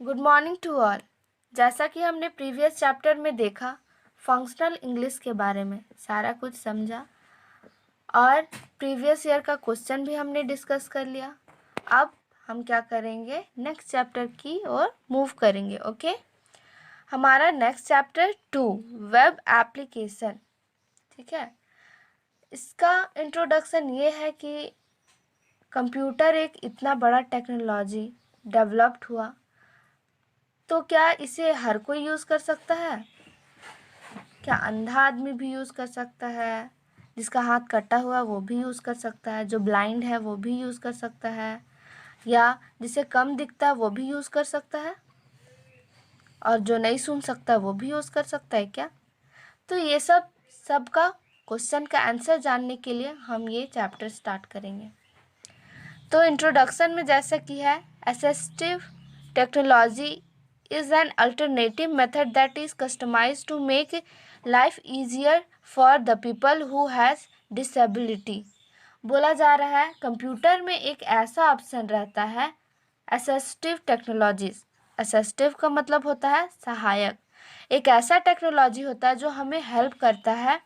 Good morning to all. जैसा कि हमने प्रीवियस चैप्टर में देखा, फंक्शनल इंग्लिश के बारे में सारा कुछ समझा और प्रीवियस ईयर का क्वेश्चन भी हमने डिस्कस कर लिया। अब हम क्या करेंगे, नेक्स्ट चैप्टर की ओर मूव करेंगे। ओके, हमारा नेक्स्ट चैप्टर 2 वेब एप्लीकेशन। ठीक है, इसका इंट्रोडक्शन ये है कि कंप्यूटर एक इतना बड़ा टेक्नोलॉजी डेवलप्ड हुआ, तो क्या इसे हर कोई यूज़ कर सकता है? क्या अंधा आदमी भी यूज़ कर सकता है? जिसका हाथ कटा हुआ वो भी यूज़ कर सकता है? जो ब्लाइंड है वो भी यूज़ कर सकता है? या जिसे कम दिखता है वो भी यूज़ कर सकता है? और जो नहीं सुन सकता वो भी यूज़ कर सकता है क्या? तो ये सबका क्वेश्चन का आंसर जानने के लिए हम ये चैप्टर स्टार्ट करेंगे। तो इंट्रोडक्शन में जैसा कि है, assistive technology is an alternative method that is customized to make life easier for the people who has disability। बोला जा रहा है कंप्यूटर में एक ऐसा ऑप्शन रहता है असिस्टिव टेक्नोलॉजीज। असिस्टिव का मतलब होता है सहायक। एक ऐसा टेक्नोलॉजी होता है जो हमें हेल्प करता है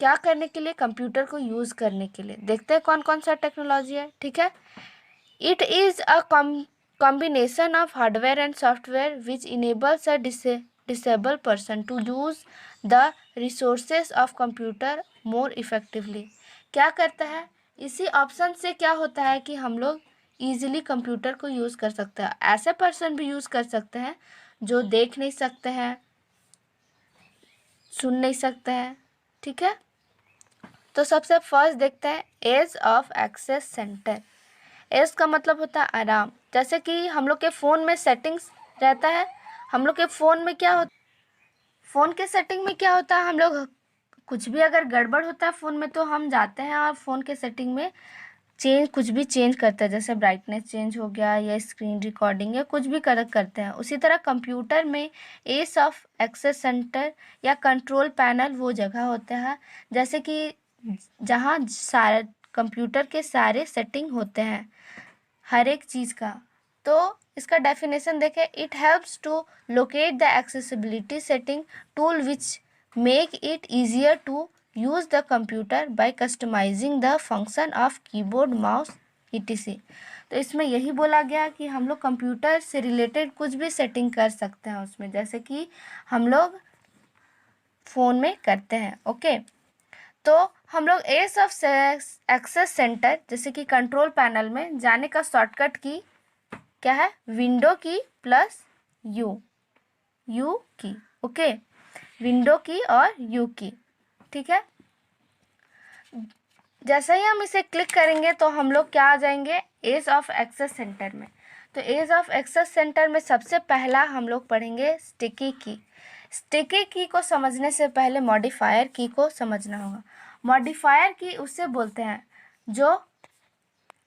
क्या करने के लिए, कंप्यूटर को यूज़ करने के लिए। देखते हैं कौन कौन सा टेक्नोलॉजी है। ठीक है, it is a combination of hardware and software which enables a disabled person to use the resources of computer more effectively। क्या करता है, इसी ऑप्शन से क्या होता है कि हम लोग ईजिली कंप्यूटर को यूज़ कर सकते हैं। ऐसे पर्सन भी यूज़ कर सकते हैं जो देख नहीं सकते हैं, सुन नहीं सकते हैं। ठीक है, तो सबसे फर्स्ट देखते हैं ease of access center. Ease का मतलब होता है आराम। जैसे कि हम लोग के फ़ोन में सेटिंग्स रहता है, हम लोग के फ़ोन में क्या होता, फ़ोन के सेटिंग में क्या होता है, हम लोग कुछ भी अगर गड़बड़ होता है फ़ोन में तो हम जाते हैं और फ़ोन के सेटिंग में कुछ भी चेंज करते हैं, जैसे ब्राइटनेस चेंज हो गया या स्क्रीन रिकॉर्डिंग या कुछ भी करते हैं। उसी तरह कंप्यूटर में एज ऑफ एक्सेस सेंटर या कंट्रोल पैनल वो जगह होता है जैसे कि जहाँ सारे कंप्यूटर के सारे सेटिंग होते हैं हर एक चीज़ का। तो इसका डेफिनेशन देखें, it helps to locate the accessibility setting tool which make it easier to use the computer by customising the function of keyboard mouse etc। तो इसमें यही बोला गया कि हम लोग कंप्यूटर से रिलेटेड कुछ भी सेटिंग कर सकते हैं उसमें, जैसे कि हम लोग फ़ोन में करते हैं। ओके, तो हम लोग एज ऑफ एक्सेस सेंटर जैसे कि कंट्रोल पैनल में जाने का शॉर्टकट की क्या है, विंडो की प्लस यू की। ओके, विंडो की और यू की। ठीक है, जैसे ही हम इसे क्लिक करेंगे तो हम लोग क्या आ जाएंगे, एज ऑफ एक्सेस सेंटर में। तो एज ऑफ एक्सेस सेंटर में सबसे पहला हम लोग पढ़ेंगे स्टिकी की। स्टिकी की को समझने से पहले मॉडिफायर की को समझना होगा। मॉडिफायर की उससे बोलते हैं जो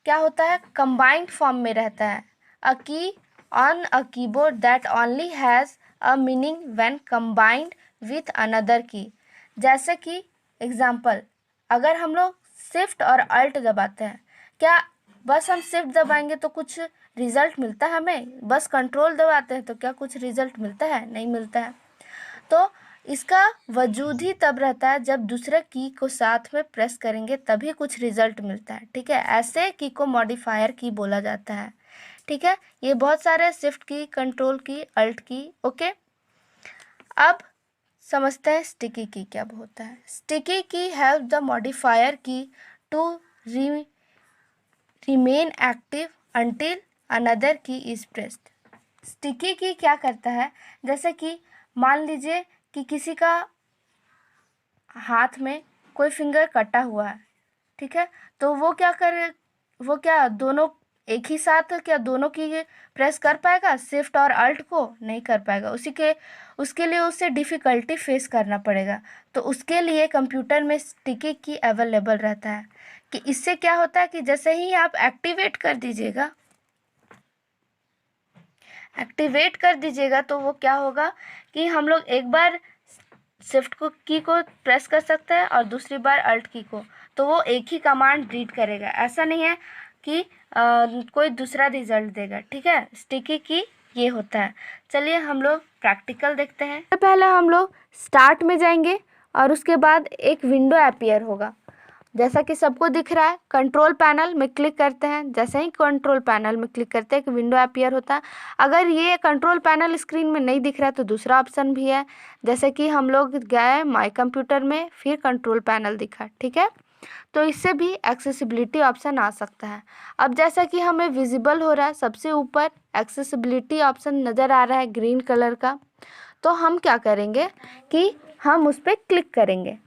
क्या होता है, कंबाइंड फॉर्म में रहता है। अ की on a keyboard that only has a meaning when combined with another की। जैसे कि एग्जाम्पल, अगर हम लोग शिफ्ट और अल्ट दबाते हैं, क्या बस हम शिफ्ट दबाएंगे तो कुछ रिजल्ट मिलता है हमें? बस कंट्रोल दबाते हैं तो क्या कुछ रिजल्ट मिलता है? नहीं मिलता है। तो इसका वजूद ही तब रहता है जब दूसरे की को साथ में प्रेस करेंगे तभी कुछ रिजल्ट मिलता है। ठीक है, ऐसे की को मॉडिफायर की बोला जाता है। ठीक है, ये बहुत सारे शिफ्ट की, कंट्रोल की, अल्ट की। ओके, अब समझते हैं स्टिकी की क्या होता है। Sticky key help the modifier key to remain active until another key is pressed. Sticky key क्या करता है, जैसे कि मान लीजिए कि किसी का हाथ में कोई फिंगर कटा हुआ है। ठीक है, तो वो क्या करे, वो क्या दोनों एक ही साथ क्या दोनों की प्रेस कर पाएगा? शिफ्ट और अल्ट को नहीं कर पाएगा। उसके लिए उसे डिफ़िकल्टी फेस करना पड़ेगा। तो उसके लिए कंप्यूटर में स्टिकी की अवेलेबल रहता है कि इससे क्या होता है कि जैसे ही आप एक्टिवेट कर दीजिएगा तो वो क्या होगा कि हम लोग एक बार शिफ्ट की को प्रेस कर सकते हैं और दूसरी बार अल्ट की को, तो वो एक ही कमांड रीड करेगा। ऐसा नहीं है कि कोई दूसरा रिजल्ट देगा। ठीक है, स्टिकी की ये होता है। चलिए हम लोग प्रैक्टिकल देखते हैं। पहले हम लोग स्टार्ट में जाएंगे और उसके बाद एक विंडो अपीयर होगा, जैसा कि सबको दिख रहा है। कंट्रोल पैनल में क्लिक करते हैं, जैसे ही कंट्रोल पैनल में क्लिक करते हैं एक विंडो अपीयर होता है। अगर ये कंट्रोल पैनल स्क्रीन में नहीं दिख रहा है तो दूसरा ऑप्शन भी है, जैसे कि हम लोग गए माय कंप्यूटर में, फिर कंट्रोल पैनल दिखा, ठीक है। तो इससे भी एक्सेसिबिलिटी ऑप्शन आ सकता है। अब जैसा कि हमें विजिबल हो रहा है, सबसे ऊपर एक्सेसिबिलिटी ऑप्शन नज़र आ रहा है ग्रीन कलर का, तो हम क्या करेंगे कि हम उस पर क्लिक करेंगे।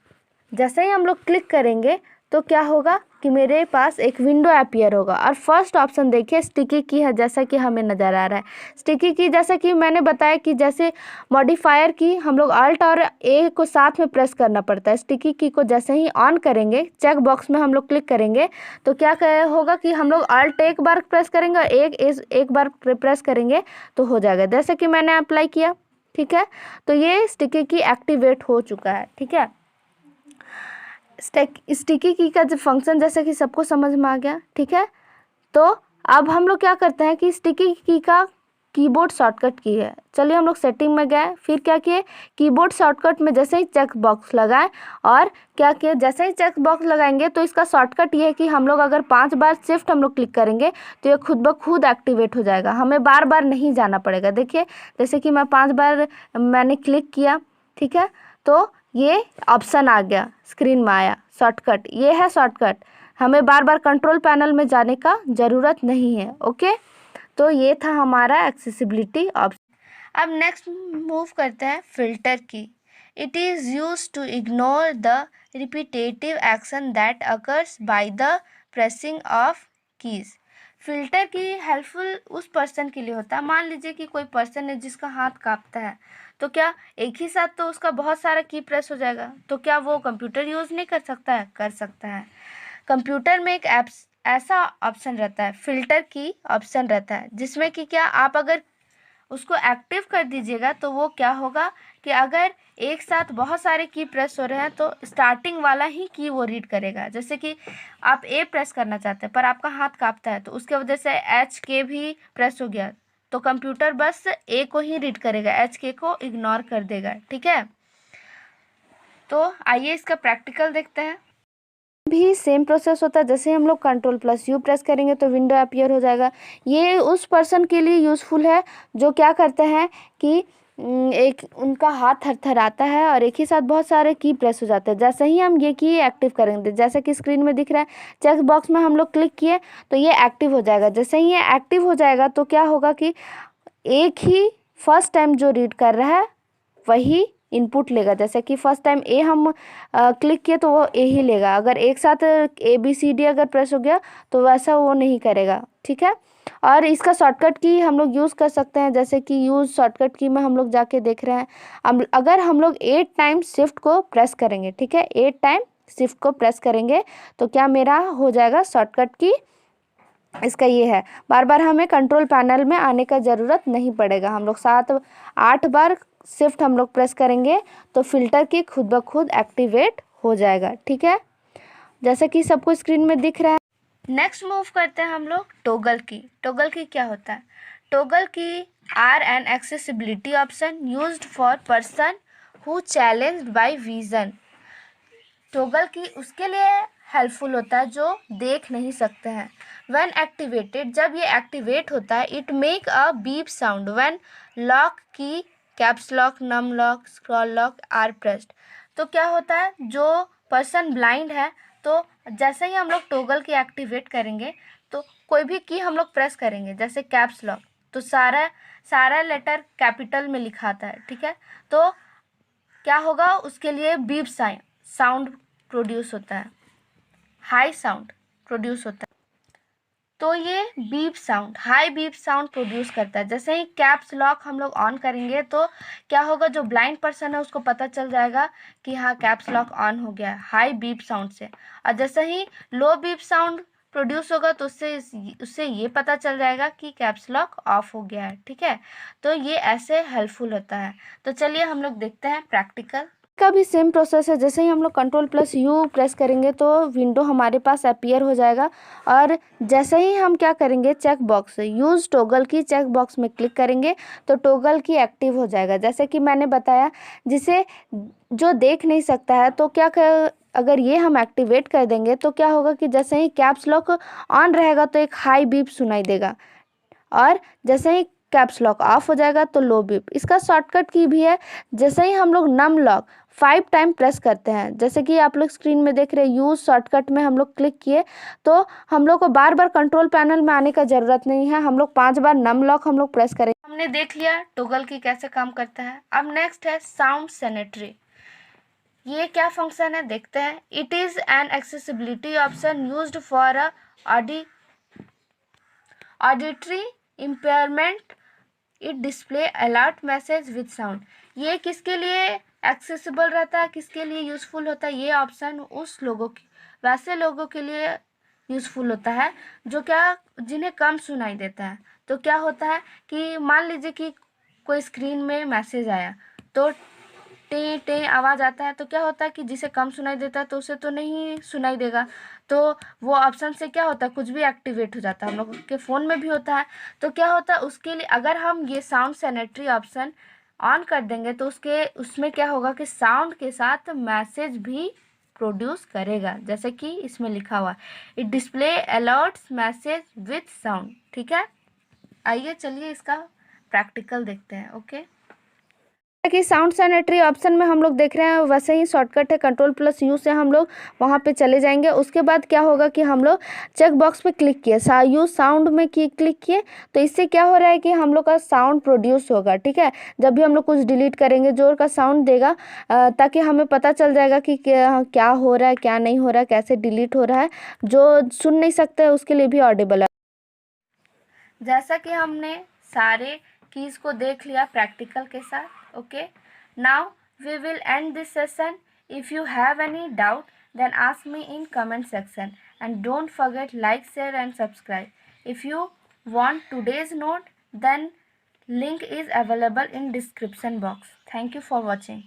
जैसे ही हम लोग क्लिक करेंगे तो क्या होगा कि मेरे पास एक विंडो अपीयर होगा। और फर्स्ट ऑप्शन देखिए स्टिकी की है, जैसा कि हमें नज़र आ रहा है। स्टिकी की जैसा कि मैंने बताया कि जैसे मॉडिफायर की हम लोग अल्ट और ए को साथ में प्रेस करना पड़ता है। स्टिकी की को जैसे ही ऑन करेंगे, चेक बॉक्स में हम लोग क्लिक करेंगे तो क्या होगा कि हम लोग अल्ट एक बार प्रेस करेंगे और एक बार प्रेस करेंगे तो हो जाएगा, जैसे कि मैंने अप्लाई किया, ठीक है। तो ये स्टिकी की एक्टिवेट हो चुका है, ठीक है। स्टिकी की का जो फंक्शन जैसे कि सबको समझ में आ गया, ठीक है। तो अब हम लोग क्या करते हैं कि स्टिकी की का कीबोर्ड शॉर्टकट की है। चलिए हम लोग सेटिंग में गए, फिर क्या किए, कीबोर्ड शॉर्टकट में जैसे ही चेक बॉक्स लगाएं और क्या किए, जैसे ही चेक बॉक्स लगाएंगे तो इसका शॉर्टकट ये है कि हम लोग अगर 5 बार शिफ्ट हम लोग क्लिक करेंगे तो ये खुद ब खुद एक्टिवेट हो जाएगा, हमें बार बार नहीं जाना पड़ेगा। देखिए जैसे कि मैं 5 बार मैंने क्लिक किया, ठीक है, तो ये ऑप्शन आ गया, स्क्रीन में आया शॉर्टकट, ये है शॉर्टकट, हमें बार बार कंट्रोल पैनल में जाने का ज़रूरत नहीं है। ओके, तो ये था हमारा एक्सेसिबिलिटी ऑप्शन। अब नेक्स्ट मूव करते हैं filter key. It is use to ignore the repetitive action that occurs by the pressing of keys. Filter key helpful उस पर्सन के लिए होता है, मान लीजिए कि कोई पर्सन है जिसका हाथ कांपता है, तो क्या एक ही साथ तो उसका बहुत सारा की प्रेस हो जाएगा, तो क्या वो कंप्यूटर यूज़ नहीं कर सकता है? कर सकता है। कंप्यूटर में एक ऐसा ऑप्शन रहता है, फिल्टर की ऑप्शन रहता है, जिसमें कि क्या आप अगर उसको एक्टिव कर दीजिएगा तो वो क्या होगा कि अगर एक साथ बहुत सारे की प्रेस हो रहे हैं तो स्टार्टिंग वाला ही की वो रीड करेगा। जैसे कि आप ए प्रेस करना चाहते हैं पर आपका हाथ कांपता है तो उसके वजह से एच के भी प्रेस हो गया, तो कंप्यूटर बस ए को ही रीड करेगा, एच के को इग्नोर कर देगा, ठीक है। तो आइए इसका प्रैक्टिकल देखते हैं। भी सेम प्रोसेस होता है, जैसे हम लोग Ctrl+U प्रेस करेंगे तो विंडो अपीयर हो जाएगा। ये उस पर्सन के लिए यूज़फुल है जो क्या करते हैं कि एक उनका हाथ थरथराता है और एक ही साथ बहुत सारे की प्रेस हो जाते हैं। जैसे ही हम ये की एक्टिव करेंगे, जैसे कि स्क्रीन में दिख रहा है, चेक बॉक्स में हम लोग क्लिक किए तो ये एक्टिव हो जाएगा। जैसे ही ये एक्टिव हो जाएगा तो क्या होगा कि एक ही फर्स्ट टाइम जो रीड कर रहा है वही इनपुट लेगा। जैसे कि फर्स्ट टाइम ए हम क्लिक किए तो वो ए ही लेगा, अगर एक साथ ABCD अगर प्रेस हो गया तो वैसा वो नहीं करेगा, ठीक है। और इसका शॉर्टकट की हम लोग यूज़ कर सकते हैं, जैसे कि यूज़ शॉर्टकट की में हम लोग जाके देख रहे हैं। अगर हम लोग 8 टाइम शिफ्ट को प्रेस करेंगे, ठीक है, 8 टाइम शिफ्ट को प्रेस करेंगे तो क्या मेरा हो जाएगा शॉर्टकट की, इसका ये है, बार बार हमें कंट्रोल पैनल में आने का ज़रूरत नहीं पड़ेगा। हम लोग 7-8 बार शिफ्ट हम लोग प्रेस करेंगे तो फिल्टर की खुद ब खुद एक्टिवेट हो जाएगा, ठीक है, जैसे कि सबको स्क्रीन में दिख रहा है। नेक्स्ट मूव करते हैं हम लोग टॉगल की। टॉगल की क्या होता है? Toggle key are an accessibility option used for person who challenged by vision. Toggle key उसके लिए हेल्पफुल होता है जो देख नहीं सकते हैं। व्हेन एक्टिवेटेड, जब ये एक्टिवेट होता है, it make a beep sound when lock key, caps lock, num lock, scroll lock are pressed. तो क्या होता है, जो पर्सन ब्लाइंड है तो जैसे ही हम लोग टॉगल की एक्टिवेट करेंगे तो कोई भी की हम लोग प्रेस करेंगे, जैसे कैप्स लॉक, तो सारा लेटर कैपिटल में लिखा आता है, ठीक है। तो क्या होगा, उसके लिए बीप साउंड प्रोड्यूस होता है, हाई साउंड प्रोड्यूस होता है। तो ये beep sound, high beep sound produce करता है। जैसे ही कैप्स लॉक हम लोग ऑन करेंगे तो क्या होगा, जो ब्लाइंड पर्सन है उसको पता चल जाएगा कि हाँ कैप्स लॉक ऑन हो गया है हाई बीप साउंड से। और जैसे ही लो बीप साउंड प्रोड्यूस होगा तो उससे ये पता चल जाएगा कि कैप्स लॉक ऑफ हो गया है, ठीक है। तो ये ऐसे हेल्पफुल होता है। तो चलिए हम लोग देखते हैं प्रैक्टिकल। का भी सेम प्रोसेस है। जैसे ही हम लोग Ctrl+U प्रेस करेंगे तो विंडो हमारे पास अपीयर हो जाएगा, और जैसे ही हम क्या करेंगे, चेक बॉक्स यूज़ टॉगल की चेक बॉक्स में क्लिक करेंगे तो टॉगल की एक्टिव हो जाएगा। जैसे कि मैंने बताया, जिसे जो देख नहीं सकता है तो अगर ये हम एक्टिवेट कर देंगे तो क्या होगा कि जैसे ही कैप्स लॉक ऑन रहेगा तो एक हाई बीप सुनाई देगा, और जैसे ही कैप्स लॉक ऑफ हो जाएगा तो लो बीप। इसका शॉर्टकट की भी है। जैसे ही हम लोग नम लॉक 5 टाइम प्रेस करते हैं, जैसे कि आप लोग स्क्रीन में देख रहे हैं, यूज शॉर्टकट में हम लोग क्लिक किए तो हम लोग को बार बार कंट्रोल पैनल में आने का ज़रूरत नहीं है। हम लोग 5 बार नम लॉक हम लोग प्रेस करेंगे। हमने देख लिया टॉगल की कैसे काम करता है। अब नेक्स्ट है साउंड सैनिटरी। ये क्या फंक्शन है देखते हैं। It is an accessibility option used for auditory impairment. It display alert message with sound. ये किसके लिए एक्सेसिबल रहता है, किसके लिए यूज़फुल होता है? ये ऑप्शन उस लोगों की वैसे लोगों के लिए यूज़फुल होता है जो जिन्हें कम सुनाई देता है। तो क्या होता है कि मान लीजिए कि कोई स्क्रीन में मैसेज आया तो टे टे आवाज़ आता है, तो क्या होता है कि जिसे कम सुनाई देता है तो उसे तो नहीं सुनाई देगा, तो वो ऑप्शन से क्या होता है, कुछ भी एक्टिवेट हो जाता है। हम लोग के फ़ोन में भी होता है। तो क्या होता है, उसके लिए अगर हम ये साउंड सैनिटरी ऑप्शन ऑन कर देंगे तो उसमें क्या होगा कि साउंड के साथ मैसेज भी प्रोड्यूस करेगा, जैसे कि इसमें लिखा हुआ है, it display alerts message with sound. ठीक है, आइए चलिए इसका प्रैक्टिकल देखते हैं। ओके, कि साउंड सैनिटरी ऑप्शन में हम लोग देख रहे हैं वैसे ही शॉर्टकट है, Ctrl+U से हम लोग वहाँ पे चले जाएंगे। उसके बाद क्या होगा कि हम लोग चेक बॉक्स पे क्लिक किए, यूज साउंड में क्लिक किए, तो इससे क्या हो रहा है कि हम लोग का साउंड प्रोड्यूस होगा। ठीक है, जब भी हम लोग कुछ डिलीट करेंगे जोर का साउंड देगा, ताकि हमें पता चल जाएगा कि क्या हो रहा है, क्या नहीं हो रहा है, कैसे डिलीट हो रहा है। जो सुन नहीं सकते हैं उसके लिए भी ऑडिबल है। जैसा कि हमने सारे कीज को देख लिया प्रैक्टिकल के साथ। Okay, now we will end this session. If you have any doubt then ask me in comment section, and don't forget like, share and subscribe. If you want today's note, then link is available in description box. Thank you for watching.